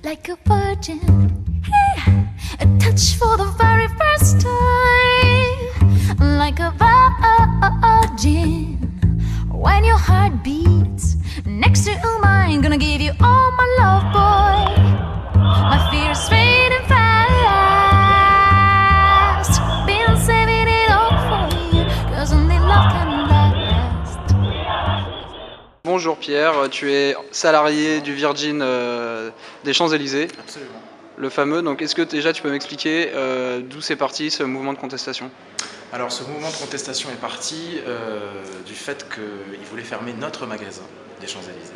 like a virgin. Hey, a touch for the very first time, like a virgin. When your heart beats next to mine, gonna give you all my love, boy. My fears fading fast, been saving it all for you, 'cause only love can last. Bonjour Pierre, tu es salarié du Virgin des Champs-Élysées. Absolument. Le fameux, donc est-ce que déjà tu peux m'expliquer d'où c'est parti ce mouvement de contestation? Alors ce mouvement de contestation est parti du fait qu'ils voulaient fermer notre magasin des Champs-Élysées.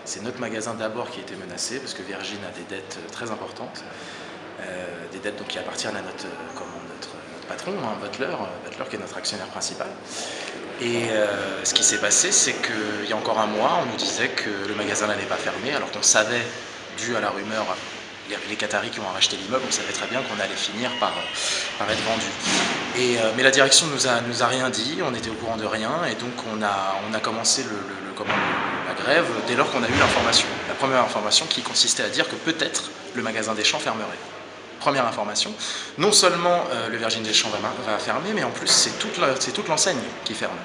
C'est notre magasin d'abord qui a été menacé parce que Virgin a des dettes très importantes, des dettes donc, qui appartiennent à notre patron, hein, Butler qui est notre actionnaire principal. Et ce qui s'est passé, c'est qu'il y a encore un mois, on nous disait que le magasin n'allait pas fermer, alors qu'on savait, dû à la rumeur, les Qataris qui ont racheté l'immeuble, on savait très bien qu'on allait finir par être vendu. Mais la direction nous a rien dit, on était au courant de rien, et donc on a commencé la grève dès lors qu'on a eu l'information. La première information qui consistait à dire que peut-être le magasin des Champs fermerait. Première information, non seulement le Virgin des Champs va fermer, mais en plus c'est toute l'enseigne qui ferme.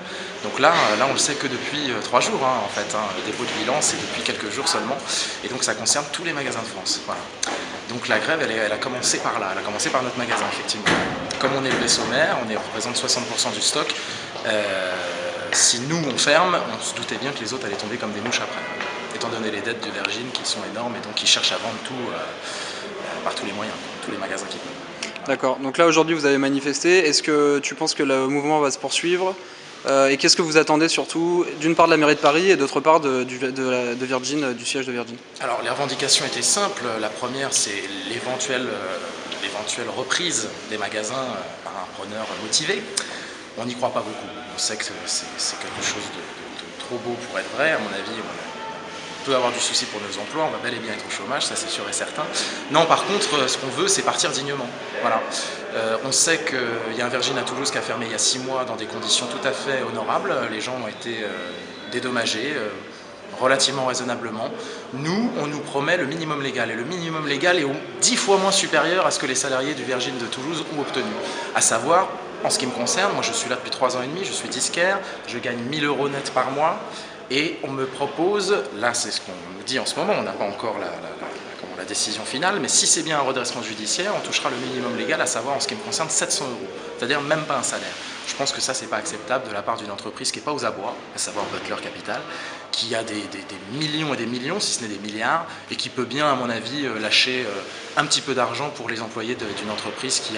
Donc là on le sait que depuis 3 jours, hein, en fait, hein, le dépôt de bilan c'est depuis quelques jours seulement, et donc ça concerne tous les magasins de France. Voilà. Donc la grève elle a commencé par là, elle a commencé par notre magasin effectivement. Comme on est le vaisseau mère, on représente 60% du stock, si nous on ferme, on se doutait bien que les autres allaient tomber comme des mouches après, étant donné les dettes de Virgin qui sont énormes et donc qui cherchent à vendre tout par tous les moyens, tous les magasins qui peuvent. D'accord, donc là aujourd'hui vous avez manifesté, est-ce que tu penses que le mouvement va se poursuivre et qu'est-ce que vous attendez surtout, d'une part de la mairie de Paris et d'autre part de Virgin, du siège de Virgin? Alors les revendications étaient simples, la première c'est l'éventuelle reprise des magasins par un preneur motivé. On n'y croit pas beaucoup, on sait que c'est quelque chose de trop beau pour être vrai, à mon avis. On peut avoir du souci pour nos emplois, on va bel et bien être au chômage, ça c'est sûr et certain. Non, par contre, ce qu'on veut, c'est partir dignement. Voilà. On sait qu'il y a un Virgin à Toulouse qui a fermé il y a 6 mois dans des conditions tout à fait honorables. Les gens ont été dédommagés relativement raisonnablement. Nous, on nous promet le minimum légal. Et le minimum légal est 10 fois moins supérieur à ce que les salariés du Virgin de Toulouse ont obtenu. À savoir, en ce qui me concerne, moi je suis là depuis 3 ans et demi, je suis disquaire, je gagne 1 000 € net par mois. Et on me propose, là c'est ce qu'on nous dit en ce moment, on n'a pas encore la décision finale, mais si c'est bien un redressement judiciaire, on touchera le minimum légal, à savoir en ce qui me concerne 700 €, c'est-à-dire même pas un salaire. Je pense que ça c'est pas acceptable de la part d'une entreprise qui n'est pas aux abois, à savoir Butler Capital, qui a des millions et des millions, si ce n'est des milliards, et qui peut bien à mon avis lâcher un petit peu d'argent pour les employés d'une entreprise qui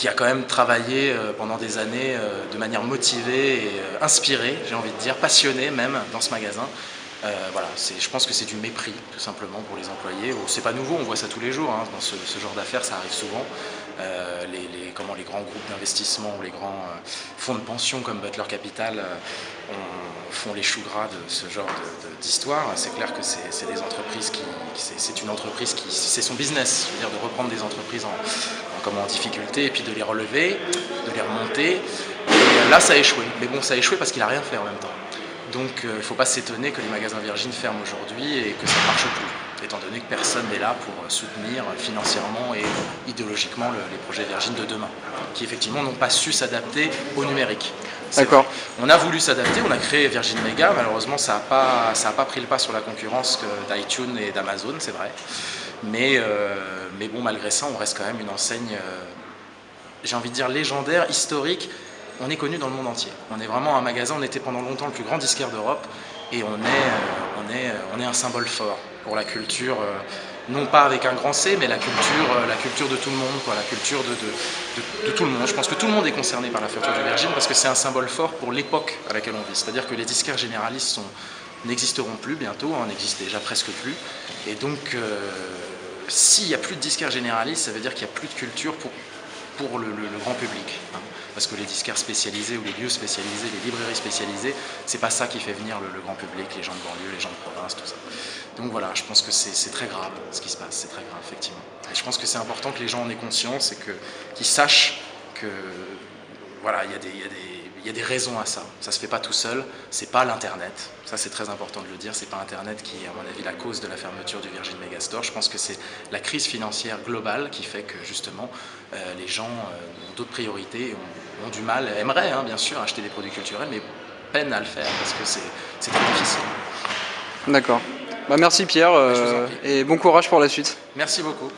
a quand même travaillé pendant des années de manière motivée et inspirée, j'ai envie de dire, passionnée même dans ce magasin. Voilà, je pense que c'est du mépris tout simplement pour les employés. C'est pas nouveau, on voit ça tous les jours, hein, dans ce genre d'affaires, ça arrive souvent. Les grands groupes d'investissement ou les grands fonds de pension comme Butler Capital font les choux gras de ce genre d'histoire. C'est clair que c'est des entreprises c'est une entreprise qui, c'est son business, je veux dire, de reprendre des entreprises en difficulté et puis de les relever, de les remonter. Et là ça a échoué, mais bon, ça a échoué parce qu'il n'a rien fait en même temps. Donc il ne faut pas s'étonner que les magasins Virgin ferment aujourd'hui et que ça ne marche plus, étant donné que personne n'est là pour soutenir financièrement et idéologiquement les projets Virgin de demain, qui effectivement n'ont pas su s'adapter au numérique. D'accord. On a voulu s'adapter, on a créé Virgin Mega, malheureusement ça n'a pas pris le pas sur la concurrence d'iTunes et d'Amazon, c'est vrai. Mais bon, malgré ça, on reste quand même une enseigne, j'ai envie de dire, légendaire, historique. On est connu dans le monde entier. On est vraiment un magasin, on était pendant longtemps le plus grand disquaire d'Europe et on est un symbole fort pour la culture, non pas avec un grand C, mais la culture de tout le monde, quoi, la culture de tout le monde. Je pense que tout le monde est concerné par la fermeture du Virgin parce que c'est un symbole fort pour l'époque à laquelle on vit. C'est-à-dire que les disquaires généralistes n'existeront plus bientôt, n'existent déjà presque plus. Et donc, s'il n'y a plus de disquaires généralistes, ça veut dire qu'il n'y a plus de culture pour le grand public. Hein. Parce que les disquaires spécialisés ou les lieux spécialisés, les librairies spécialisées, c'est pas ça qui fait venir le grand public, les gens de banlieue, les gens de province, tout ça. Donc voilà, je pense que c'est très grave ce qui se passe, c'est très grave effectivement. Et je pense que c'est important que les gens en aient conscience et qu'ils sachent que voilà, il y a il y a des raisons à ça. Ça se fait pas tout seul. C'est pas l'Internet. Ça, c'est très important de le dire. C'est pas Internet qui est, à mon avis, la cause de la fermeture du Virgin Megastore. Je pense que c'est la crise financière globale qui fait que, justement, les gens ont d'autres priorités, ont du mal, aimeraient, hein, bien sûr, acheter des produits culturels, mais peinent à le faire parce que c'est très difficile. D'accord. Bah, merci Pierre, Je vous en prie. et bon courage pour la suite. Merci beaucoup.